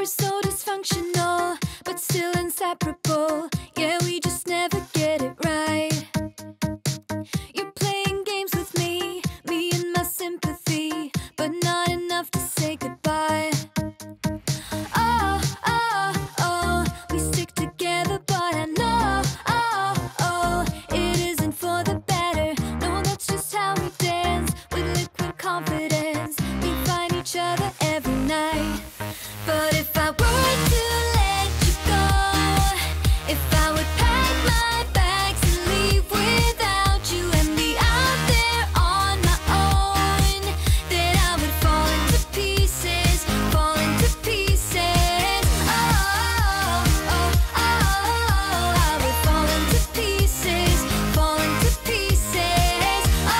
so dysfunctional, but still inseparable. Yeah, we just never get it right. You're playing games with me and my sympathy, but not enough to say goodbye. Oh, oh, oh, we stick together, but I know, oh, oh, it isn't for the better. No, that's just how we dance, with liquid confidence. We find each other every night. But if I were to let you go, if I would pack my bags and leave without you and be out there on my own, then I would fall into pieces, fall into pieces. Oh, oh, oh, I would fall into pieces, fall into pieces. Oh,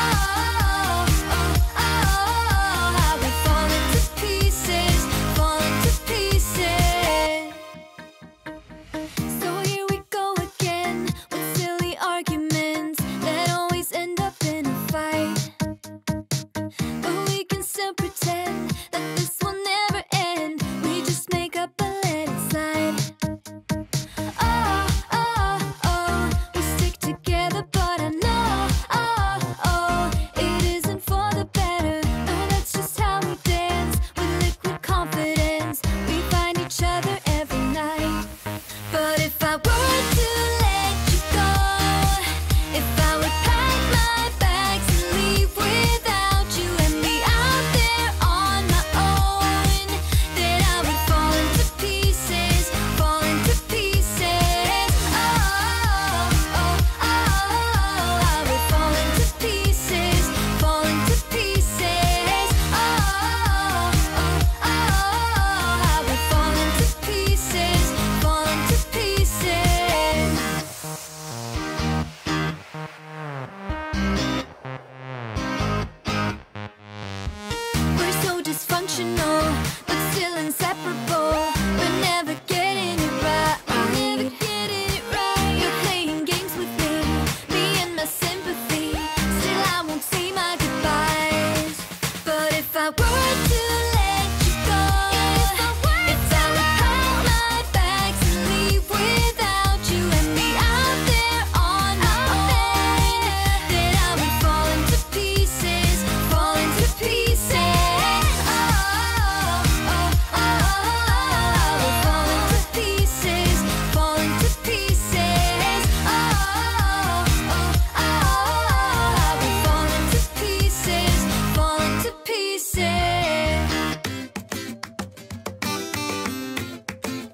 oh, oh, I would fall into pieces, fall into pieces. So here we go again, with silly arguments that always end up in a fight. But we can still pretend that this will never end. We just make up and let it slide. Oh, oh, oh, we stick together, but I know, oh, oh, it isn't for the better. No, that's just how we dance, with liquid confidence. We find each other every night. But if I were to let you go, if I would pack my bags and leave without you and be out there on my own, then I would fall into pieces, fall into pieces. Oh, oh, oh, I would fall into pieces, fall into pieces. Oh, oh, oh, I would fall into pieces, fall into pieces. We're so dysfunctional, but still inseparable. We're never getting it right. We're never getting it right. You're playing games with me and my sympathy. Still, I won't say my goodbyes. But if I were to let you go, if I would pack my bags and leave without you and be out there on my own, then I would fall into pieces, fall into pieces. Oh, oh, oh, I would fall into pieces, fall into pieces. Oh, oh, oh, I would fall into pieces, fall into pieces.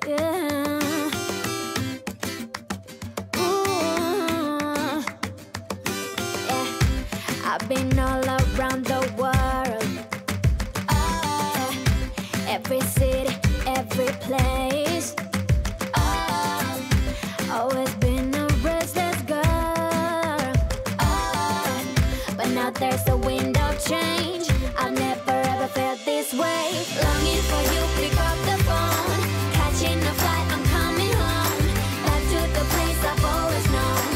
Yeah. Ooh. Yeah. I've been all around the world. Every city, every place. Always been a restless girl. But now there's a wind of change. I've never ever felt this way. Longing for you, pick up the phone. Catching a flight, I'm coming home. Back to the place I've always known.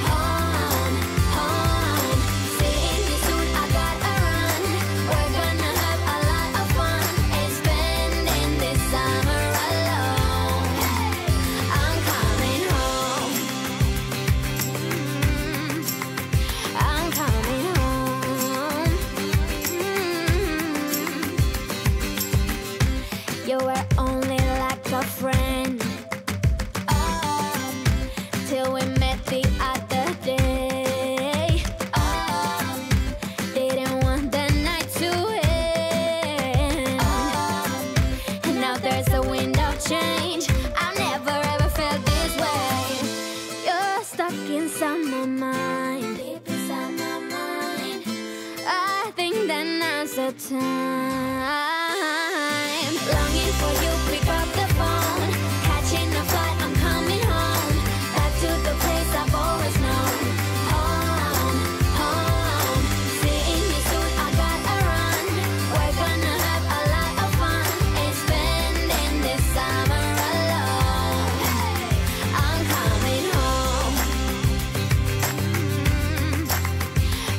Home, home. Seeing you soon, I gotta run. We're gonna have a lot of fun and spending this summer alone. I'm coming home. I'm coming home. You were only like a friend. Till we met the other day. Didn't want the night to end. And now there's a wind of change. I've never ever felt this way. You're stuck inside my mind, deep inside my mind. I think that now's the time. Longing for you, pick up the phone. Catching a flight, I'm coming home. Back to the place I've always known. Home, home. Seeing you soon, I gotta run. We're gonna have a lot of fun and spending this summer alone. I'm coming home.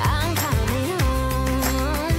I'm coming home.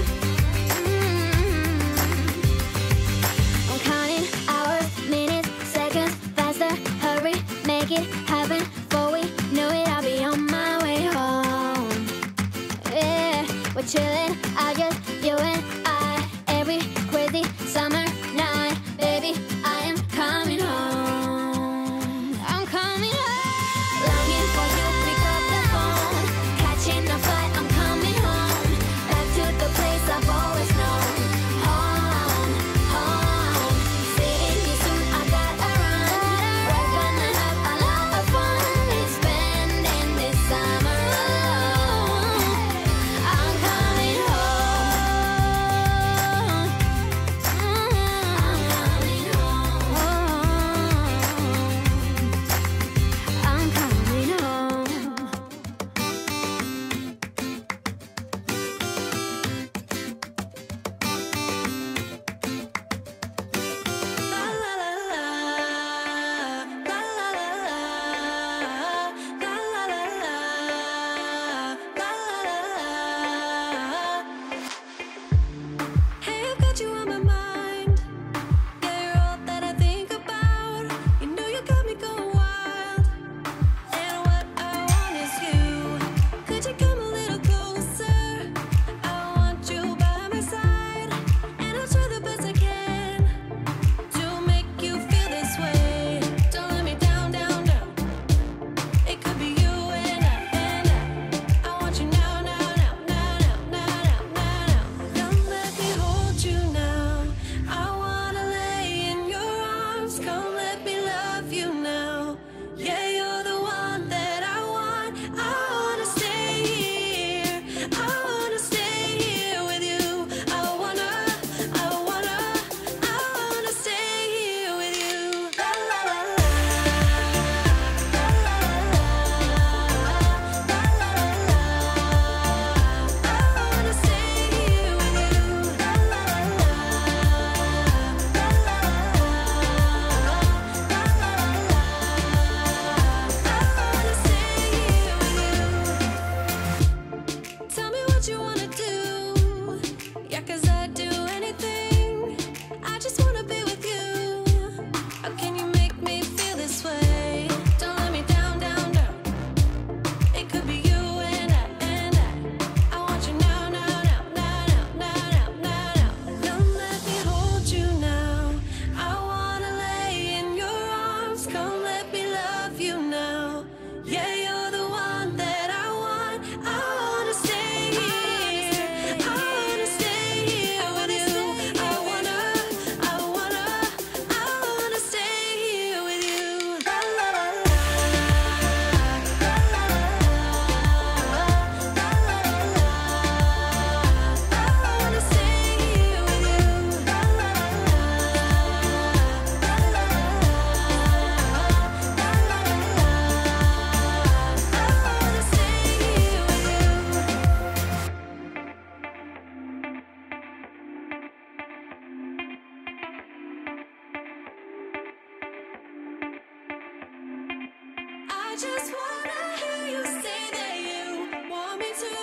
I just wanna hear you say that you want me to.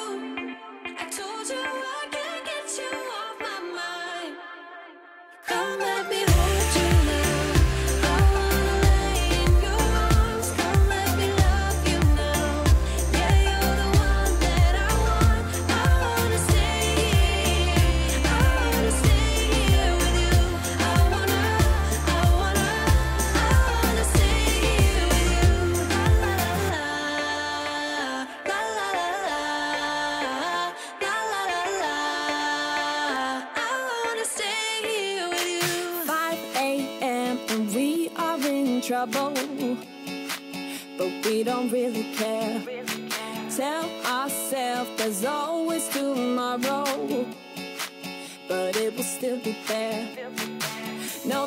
I told you I can't get you off my mind. Come let me hold you now. I wanna lay in your arms. Come let me love you now. Yeah, you're the one that I want. I wanna stay here. I wanna stay here with you. I wanna stay here with you. La la la la, la la la la, la la la la. I wanna stay here with you. 5 a.m. and we are in trouble, but we don't really care. Tell ourselves there's always tomorrow, but it will still be there. No,